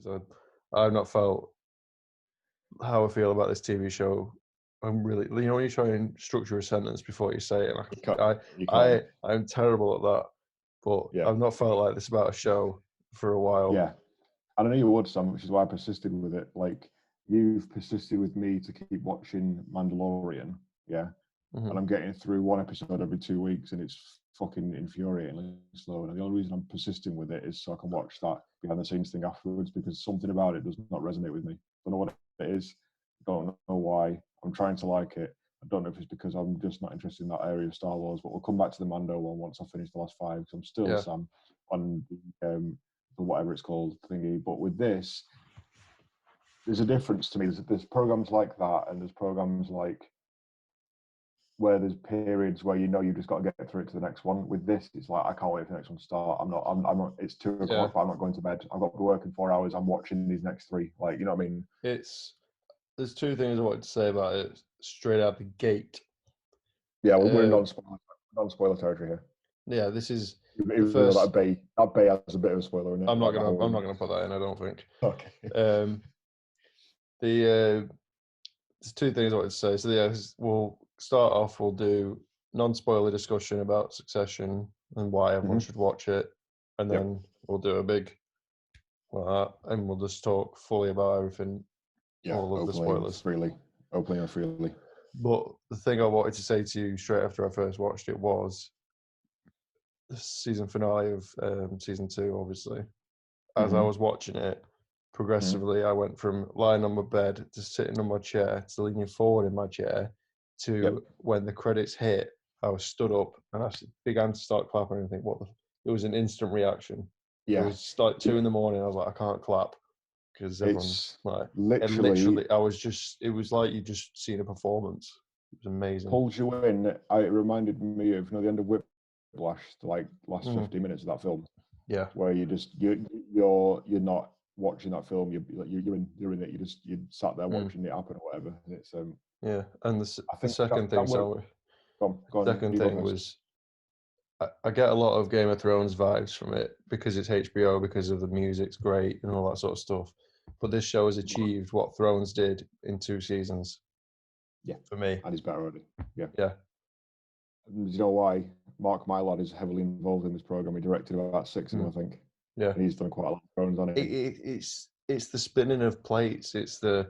because I've not felt how I feel about this TV show. I'm really, when you try and structure a sentence before you say it, You can't. I'm terrible at that. But Yeah. I've not felt like this about a show for a while. Yeah. And I know you would, Sam, which is why I persisted with it. Like, you've persisted with me to keep watching Mandalorian, yeah? Mhm. And I'm getting through one episode every 2 weeks, and it's fucking infuriatingly slow. And the only reason I'm persisting with it is so I can watch that behind the scenes thing afterwards, because something about it does not resonate with me. I don't know what it is. I don't know why. I'm trying to like it. I don't know if it's because I'm just not interested in that area of Star Wars, but we'll come back to the Mando one once I finish the last 5, because I'm still, Yeah. Sam, on the whatever it's called thingy. But with this, there's a difference to me. There's programs like that, and there's programs like where there's periods where you just got to get through it to the next one. With this, it's like I can't wait for the next one to start. I'm not. It's 2:00, but I'm not going to bed. I've got to be working 4 hours. I'm watching these next 3. Like, you know what I mean? There's two things I wanted to say about it straight out the gate. Yeah, we're in non-spoiler territory here. Yeah, this is Even though that bay has a bit of a spoiler in it. I'm not gonna put that in. I don't think. Okay. There's two things I wanted to say. So yeah, we'll start off. We'll do non-spoiler discussion about Succession and why everyone should watch it, and then we'll do a big and we'll just talk fully about everything. Yeah, all of the spoilers openly and freely. But the thing I wanted to say to you straight after I first watched it was the season finale of season 2, obviously. As I was watching it, progressively, I went from lying on my bed to sitting on my chair to leaning forward in my chair to when the credits hit, I was stood up and I began to start clapping and think, it was an instant reaction. Yeah. It was like 2 a.m. I was like, I can't clap because everyone's like, literally, it was like you just seen a performance. It was amazing. Pulls you in. It reminded me of the end of Whiplash, like last 50 minutes of that film. Yeah, where you're not watching that film. You're in it. You sat there watching it happen or whatever. And it's yeah. And the second thing, second thing was I get a lot of Game of Thrones vibes from it because it's HBO, because of the music's great and all that sort of stuff. But this show has achieved what Thrones did in 2 seasons. Yeah, for me, and he's better already. Yeah. And you know why? Mark Mylod is heavily involved in this program. He directed about 6 of them, I think. Yeah, and he's done quite a lot of Thrones on it. It's the spinning of plates. It's the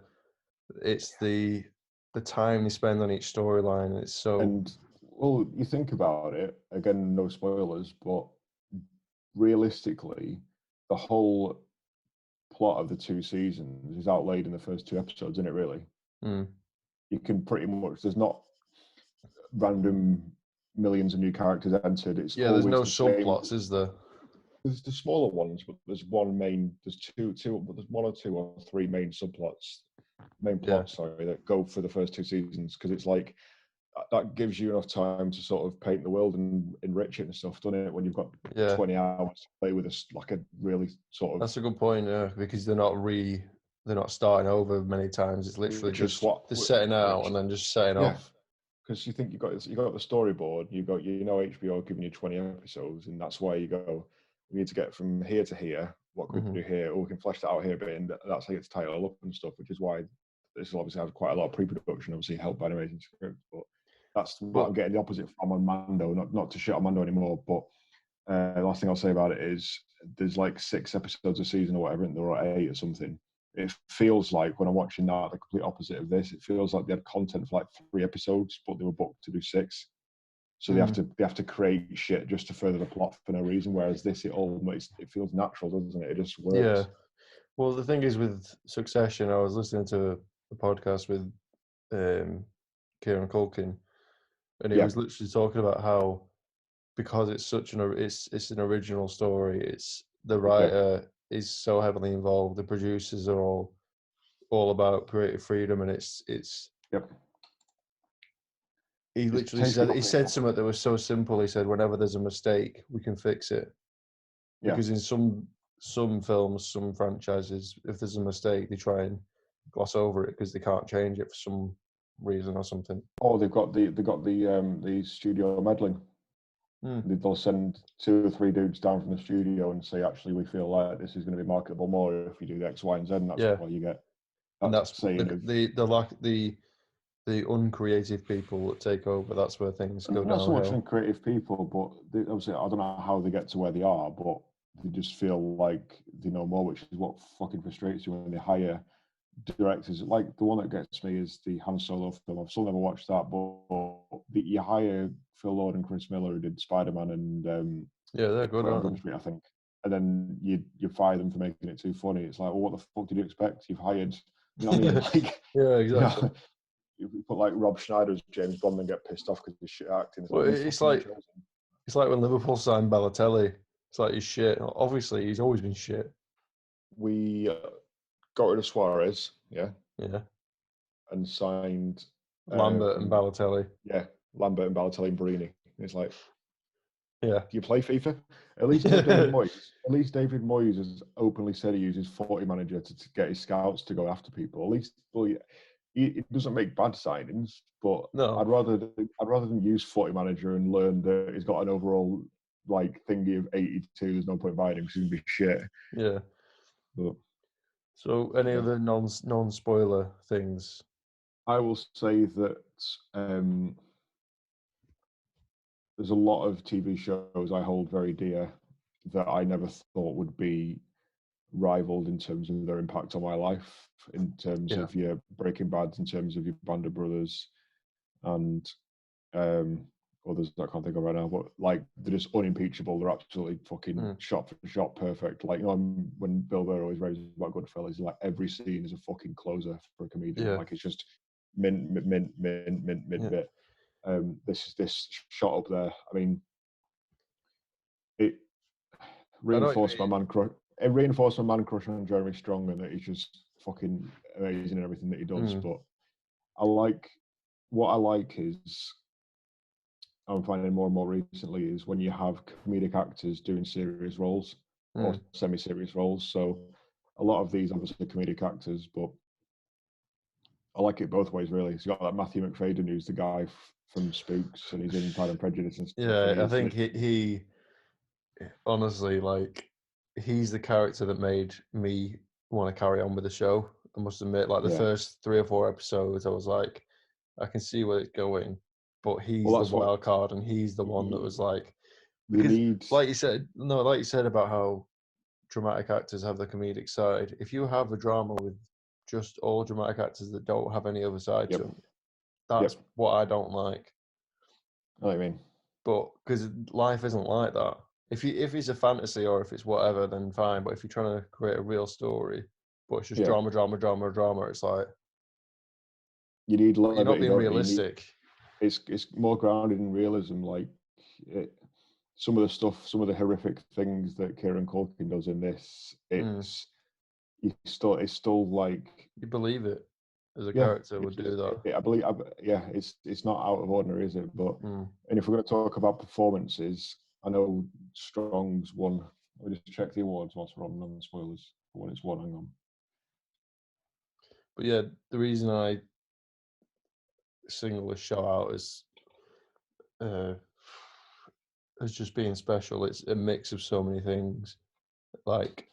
time they spend on each storyline. It's so. And well, you think about it again. No spoilers, but realistically, the whole plot of the 2 seasons is outlaid in the first 2 episodes, isn't it? Really, you can pretty much. There's not random millions of new characters entered. It's there's no subplots, is there? There's the smaller ones, but there's one main. There's two. But there's 1 or 2 or 3 main plots that go for the first 2 seasons, because it's like that gives you enough time to sort of paint the world and enrich it and stuff, doesn't it? When you've got 20 hours to play with like a really sort of. That's a good point, yeah, because they're not starting over many times. It's literally just they're setting out and then just setting off. Because you think you got the storyboard, HBO giving you 20 episodes, and that's why you go. We need to get from here to here. What could we do here? Or we can flesh that out here a bit, and that's how you get to title up and stuff. Which is why this obviously has quite a lot of pre-production, obviously helped by the amazing script. But that's what I'm getting the opposite from on Mando. Not to shit on Mando anymore, but the last thing I'll say about it is there's like 6 episodes a season or whatever, and there are 8 or something. It feels like when I'm watching that, the complete opposite of this. It feels like they had content for like 3 episodes, but they were booked to do 6. So they have to create shit just to further the plot for no reason. Whereas this, it feels natural, doesn't it? It just works. Yeah. Well, the thing is with Succession, I was listening to a podcast with Kieran Culkin, and he was literally talking about how because it's such it's an original story. It's the writer is so heavily involved. The producers are all about creative freedom, and it's. He literally said something that was so simple. He said, "Whenever there's a mistake, we can fix it." Because in some films, some franchises, if there's a mistake, they try and gloss over it because they can't change it for some reason or something. Oh, they've got the studio meddling. They'll send 2 or 3 dudes down from the studio and say, actually, we feel like this is going to be marketable more if you do the X, Y, and Z. And that's why you get and that that's saying of the uncreative people that take over. That's where things go not so much downhill. uncreative people, but obviously I don't know how they get to where they are, but they just feel like they know more, which is what fucking frustrates you when they hire directors. Like the one that gets me is the Han Solo film. I've still never watched that, but you hire Phil Lord and Chris Miller who did Spider-Man and they're good, aren't they? Street, I think. And then you fire them for making it too funny. It's like, well, what the fuck did you expect? You've hired, you know what I mean? Like, yeah, exactly. You know, you put like Rob Schneider as James Bond and get pissed off because he's shit acting. Well, it's like when Liverpool signed Balotelli. It's like he's shit. Obviously, he's always been shit. We got rid of Suarez, yeah, and signed Lambert and Balotelli. Yeah, Lambert and Balotelli and Barini. It's like, yeah, do you play FIFA? At least David Moyes. At least David Moyes has openly said he uses 40 manager to get his scouts to go after people. At least, well, he doesn't make bad signings, but no. I'd rather than use 40 manager and learn that he's got an overall like thingy of 82. There's no point buying him because he's gonna be shit. Yeah. But, so, any other non-spoiler things? I will say that there's a lot of TV shows I hold very dear that I never thought would be rivaled in terms of their impact on my life, in terms of your Breaking Bad, in terms of your Band of Brothers, and others that I can't think of right now. But like, they're just unimpeachable. They're absolutely fucking shot for shot perfect. Like, you know, when Bill Burr always raves about Goodfellas, like every scene is a fucking closer for a comedian. Yeah. Like, it's just mint bit. This shot up there. I mean, it reinforced my man crush. It reinforced my man crush on Jeremy Strong, and that he's just fucking amazing in everything that he does. But what I like is, I'm finding more and more recently, is when you have comedic actors doing serious roles or semi-serious roles. So a lot of these obviously comedic actors, but I like it both ways, really. He's got that Matthew McFadyen, who's the guy from Spooks, and he's in Pride and Prejudice and stuff. Yeah, I think he honestly, like, he's the character that made me want to carry on with the show. I must admit, like, the first 3 or 4 episodes, I was like, I can see where it's going, but he's the wild card, and he's the one that was like, because, like you said about how dramatic actors have the comedic side. If you have a drama with just all dramatic actors that don't have any other side to them, that's what I don't like. I know what I mean. But because life isn't like that. If it's a fantasy or if it's whatever, then fine. But if you're trying to create a real story, but it's just drama, it's like, you need. You're not being realistic. It's more grounded in realism. Like some of the horrific things that Kieran Culkin does in this, it's still like, you believe it as a character would do that. I believe, it's not out of ordinary, is it? But and if we're going to talk about performances, I know Strong's won. Let me just check the awards whilst we're on non-spoilers. When it's won, hang on. But yeah, the reason I single this show out is as just being special. It's a mix of so many things. Like,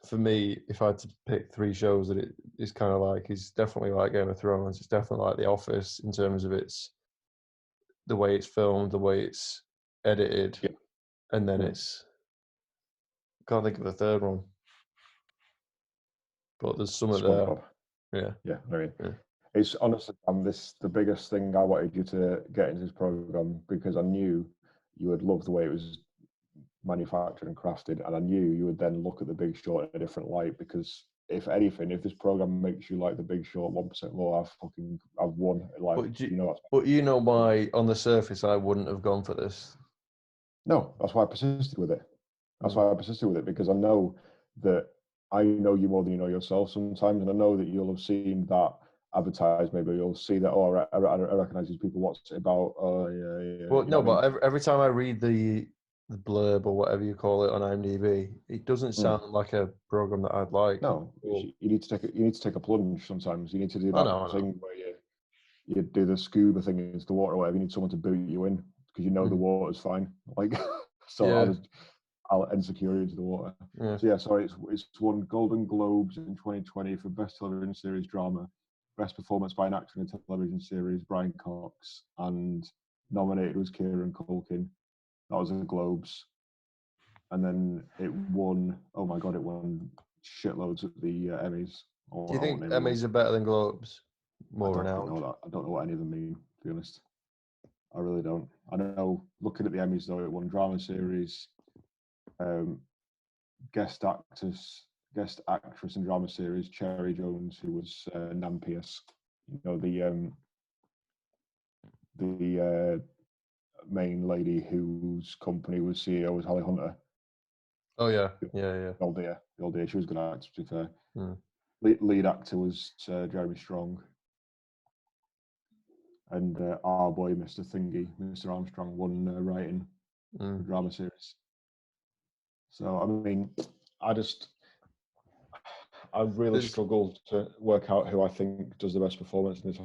for me, if I had to pick 3 shows that it is kind of like, it's definitely like Game of Thrones. It's definitely like The Office in terms of the way it's filmed, the way it's edited, and then it's, can't think of the third one, but there's some of there. Yeah. It's honestly, the biggest thing I wanted you to get into this program, because I knew you would love the way it was manufactured and crafted, and I knew you would then look at The Big Short in a different light, because if anything, if this program makes you like The Big Short 1% more, I've won. Like, but you know why on the surface I wouldn't have gone for this? No, that's why I persisted with it. Because I know that I know you more than you know yourself sometimes, and I know that you'll have seen that advertised. Maybe you'll see that, oh, I recognize these people. What's it about? Oh, yeah. Well, no, but every time I read the blurb or whatever you call it on IMDb, it doesn't sound like a program that I'd like. No, you need to take a plunge sometimes. You need to do that thing where you do the scuba thing into the water or whatever. You need someone to boot you in, because you know the water's fine. Like, so I'll enter security into the water. Yeah. So yeah, sorry, it's won Golden Globes in 2020 for Best Television Series Drama, Best Performance by an Actor in a Television Series, Brian Cox, and nominated was Kieran Culkin. That was the Globes. And then it won, oh my God, it won shitloads at the Emmys. Do you think Emmys are better than Globes? More renowned? I don't know what any of them mean, to be honest. I really don't. I know, looking at the Emmys, though, it won Drama Series, guest actress in Drama Series, Cherry Jones, who was Nan Pierce. You know, the main lady whose company was CEO was Holly Hunter. Oh yeah. The old dear. She was a good actor, to be fair. Mm. Lead actor was Jeremy Strong. And our boy, Mr. Thingy, Mr. Armstrong, won writing the Drama Series. So, I mean, I really struggle to work out who I think does the best performance in this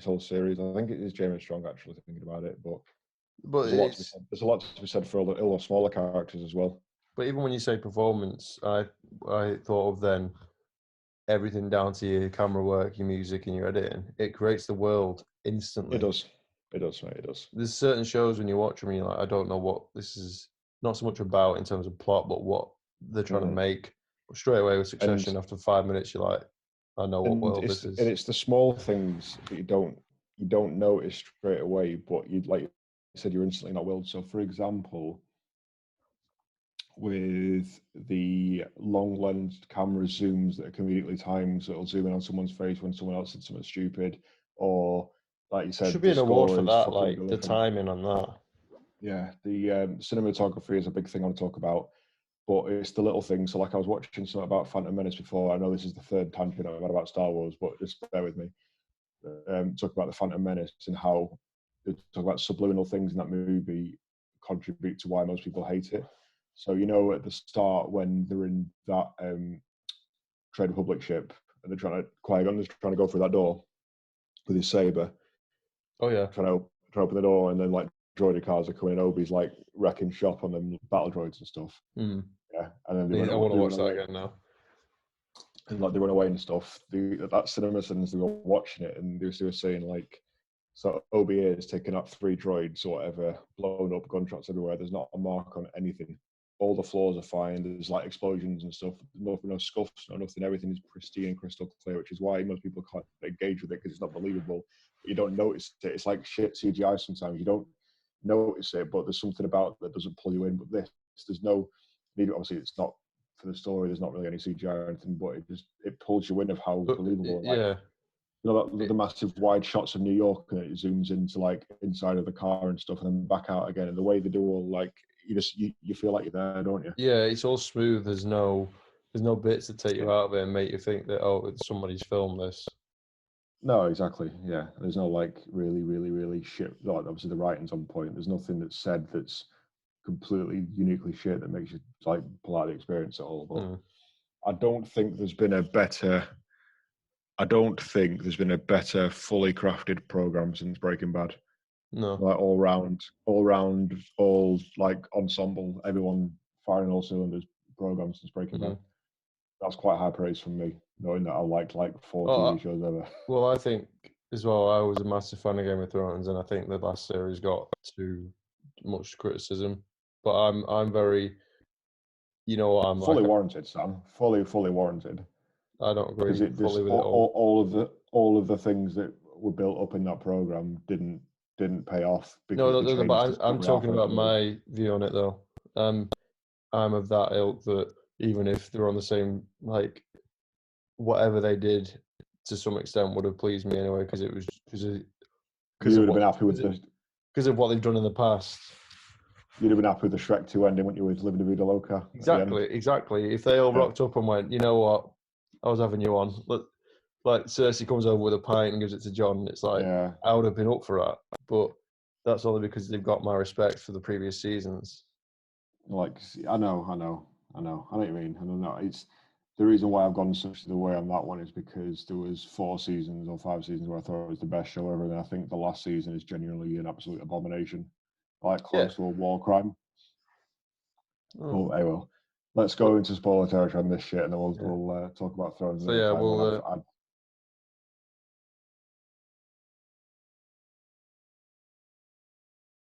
whole series. I think it is Jeremy Strong, actually, thinking about it. But there's a lot to be said for all the smaller characters as well. But even when you say performance, I thought of then everything down to your camera work, your music, and your editing. It creates the world instantly. It does, mate. It does. There's certain shows when you watch them, and you're like, I don't know what this is. Not so much about in terms of plot, but what they're trying to make. But straight away with Succession, after 5 minutes, you're like, I know what world this is. And it's the small things that you don't notice straight away, but like you said, you're instantly not willed. So, for example, with the long lensed camera zooms that are conveniently timed, so it'll zoom in on someone's face when someone else did something stupid, or like you said, should be an award for that, like the timing on that. Yeah, the cinematography is a big thing I want to talk about, but it's the little things. So, like I was watching something about Phantom Menace before. I know this is the third tangent I've had about Star Wars, but just bear with me. Talk about the Phantom Menace and how they talk about subliminal things in that movie contribute to why most people hate it. So, you know, at the start when they're in that Trade Republic ship and they're Qui-Gon's trying to go through that door with his saber. Oh yeah, trying to open the door, and then like droid cars are coming. Obi's like wrecking shop on them battle droids and stuff. Yeah, and then I want to watch that again now. And like they run away and stuff. That cinema scenes, they were watching it, and they were saying like, so Obi is taking up 3 droids or whatever, blown up, gunshots everywhere. There's not a mark on anything. All the floors are fine. There's like explosions and stuff. No scuffs, no nothing. Everything is pristine and crystal clear, which is why most people can't engage with it because it's not believable. But you don't notice it. It's like shit CGI sometimes. You don't notice it, but there's something about it that doesn't pull you in. But there's no need. Obviously, it's not for the story. There's not really any CGI or anything, but it pulls you in of how believable. Yeah. You know, the massive wide shots of New York, and it zooms into like inside of the car and stuff, and then back out again. And the way they do all like, you feel like you're there, don't you? Yeah, it's all smooth. There's no bits that take you out of it and make you think that somebody's filmed this. No, exactly. Yeah, there's no like really shit. Like obviously the writing's on point. There's nothing that's said that's completely uniquely shit that makes you like pull out the experience at all. But I don't think there's been a better fully crafted program since Breaking Bad. No, like all round, like ensemble, everyone firing all cylinders program since Breaking Bad. That's quite high praise from me, knowing that I liked like 4 TV shows ever. Well, I think as well, I was a massive fan of Game of Thrones, and I think the last series got too much criticism. But I'm very, you know what I'm fully like. Warranted, Sam. Fully warranted. I don't agree fully with it all of the things that were built up in that program didn't pay off. No, but I'm talking about my view on it though. I'm of that ilk that even if they're on the same, like, whatever they did to some extent would have pleased me anyway, because it was because you would have been happy with because of what they've done in the past. You'd have been happy with the Shrek 2 ending, wouldn't you, with Living La Vida Loca? Exactly. If they all rocked up and went, you know what, I was having you on. Like Cersei comes over with a pint and gives it to Jon. It's like, I would have been up for that. But that's only because they've got my respect for the previous seasons. Like, I know what you mean. I don't know. It's the reason why I've gone such the way on that one is because there was 4 seasons or 5 seasons where I thought it was the best show ever, and I think the last season is genuinely an absolute abomination. like close to a war crime. Oh. Anyway, let's go into spoiler territory on this shit, and then we'll talk about Thrones. So yeah,